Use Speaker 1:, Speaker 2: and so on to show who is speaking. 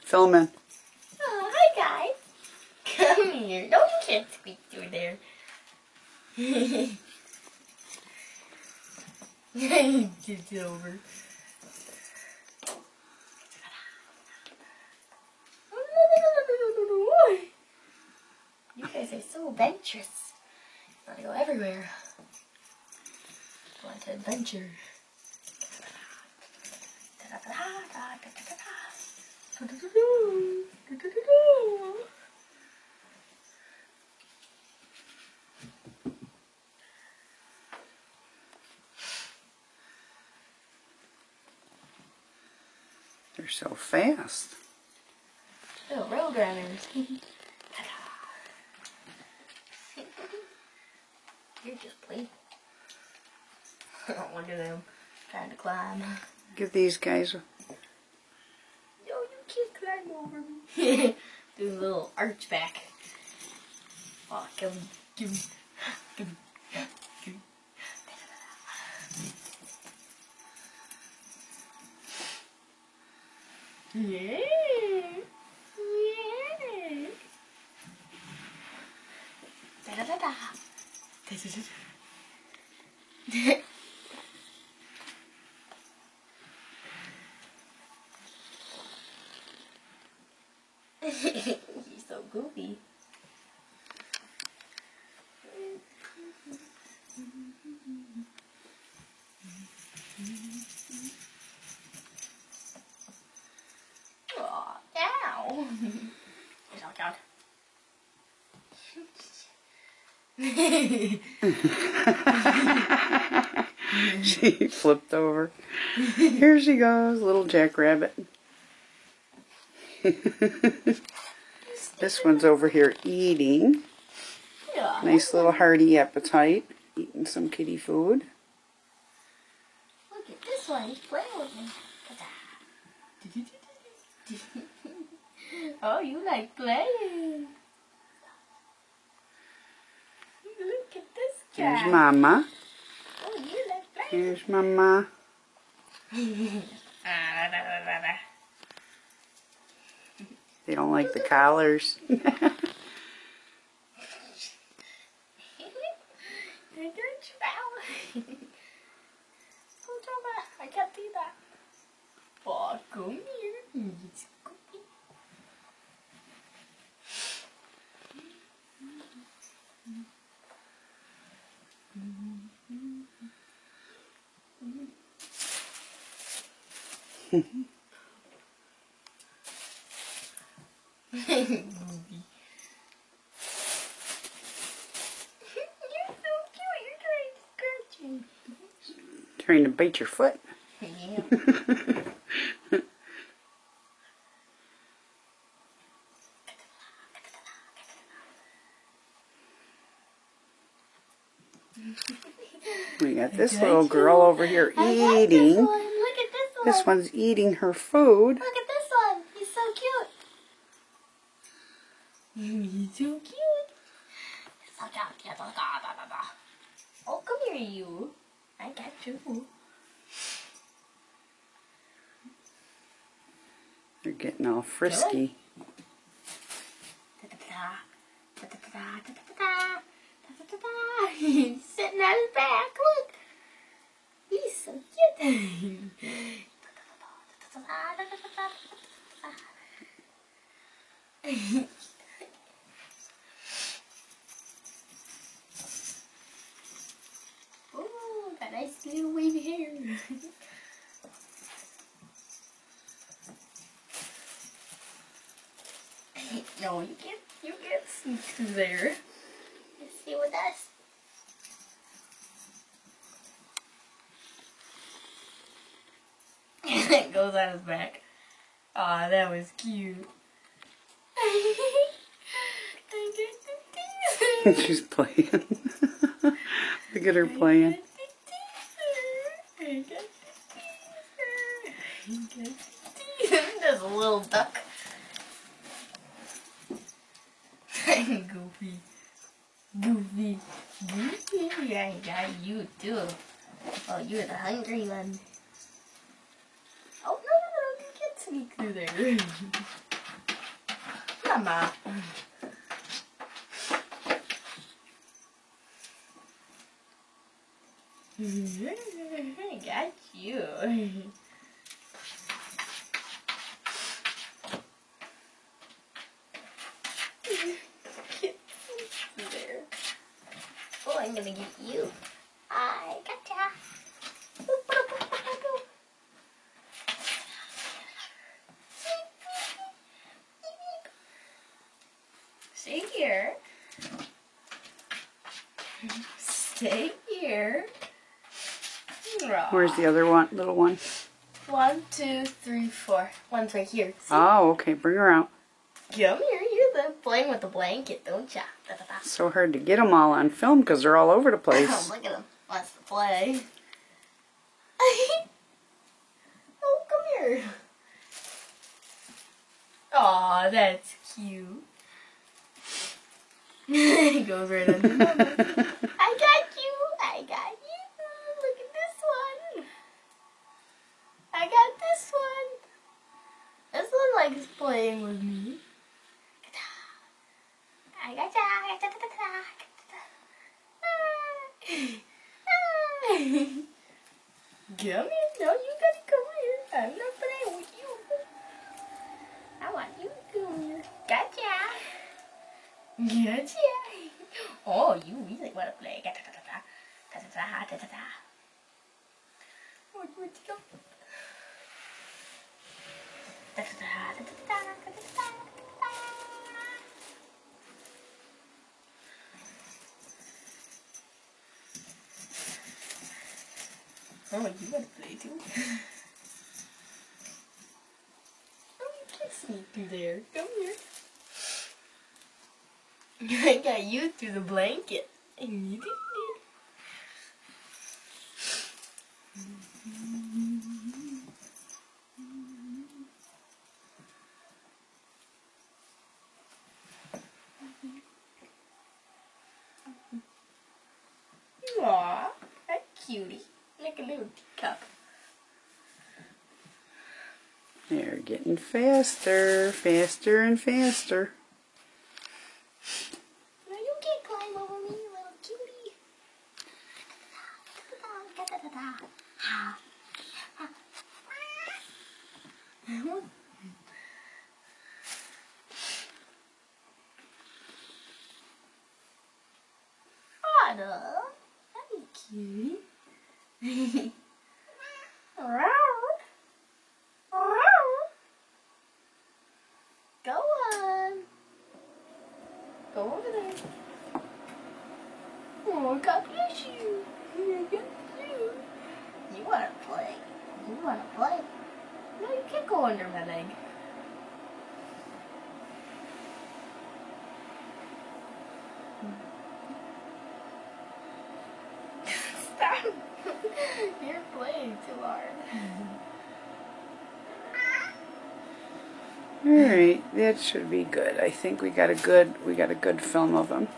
Speaker 1: Film in.
Speaker 2: Oh, hi guys. Come here. No, you can't squeak through there. Get over. You guys are so adventurous. You want to go everywhere. You want to adventure.
Speaker 1: They're so fast.
Speaker 2: Oh, road runners. You're just playing. Look at them trying to climb.
Speaker 1: Give these guys a...
Speaker 2: No, you can't climb over me. Do a little arch back. Oh, give me. Yeah. Yeah. Da da da da. He's so goofy. Oh, ow. He's all down.
Speaker 1: She flipped over. Here she goes, little jackrabbit. This one's over here eating.
Speaker 2: Yeah.
Speaker 1: Nice little hearty appetite. Eating some kitty food.
Speaker 2: Look at this one. He's playing with me. Oh, you like playing. Look at this guy.
Speaker 1: Here's Mama.
Speaker 2: Oh, you like playing.
Speaker 1: Here's Mama. They don't like the collars.
Speaker 2: You're doing foul. I can't do that. Oh, come here. It's cookie. You're so cute. You're trying to scratch me.
Speaker 1: Trying to bite your foot.
Speaker 2: Yeah.
Speaker 1: We got this little girl over here eating.
Speaker 2: Look at this one.
Speaker 1: This one's eating her food.
Speaker 2: Look at this one. He's so cute. He's so cute. So cute. Oh, come here, you. I got you.
Speaker 1: They're getting all frisky.
Speaker 2: He's sitting on his back. Look. He's so cute. Oh, got nice little wavy hair. No, you can't sneak through there. Let's see what that's. It goes on his back. Aw, that was cute.
Speaker 1: She's playing. Look at her playing.
Speaker 2: There's a little duck. Goofy. Goofy. Goofy. I got you too. Oh, you're the hungry one. Oh, no, you can't sneak through there. Mama. I got you. There. Oh, I'm gonna get you. I gotcha. Stay here. Stay here.
Speaker 1: Where's the other one, little one?
Speaker 2: 1, 2, 3, 4. One's right here. See?
Speaker 1: Oh, okay. Bring her out.
Speaker 2: Come here. You're the playing with the blanket, don't ya? Da, da, da.
Speaker 1: It's so hard to get them all on film because they're all over the
Speaker 2: Oh,
Speaker 1: place.
Speaker 2: look at him. Wants to play. Oh, come here. Aw, that's cute. He goes right under. I got you. I got you. Look at this one. I got this one. This one likes playing with me. I got ya. Come here. No, you gotta come here. I'm not playing with you. I want you to come here. Gotcha. Gotcha. Oh, you really want to play. Oh, you want to go? Oh, you want to play too? Oh, you can sneak through there. Come here. I got you through the blanket. And you did it. Aw, that cutie. Like a little teacup.
Speaker 1: They're getting faster, faster and faster.
Speaker 2: No, you can't climb over me, you little cutie. Anna, hi, cutie. Go on. Go over there. Oh, God bless you. God bless you. You want to play? You want to play? No, you can't go under my leg. Stop. You're playing too hard.
Speaker 1: All right, that should be good. I think we got a good film of them.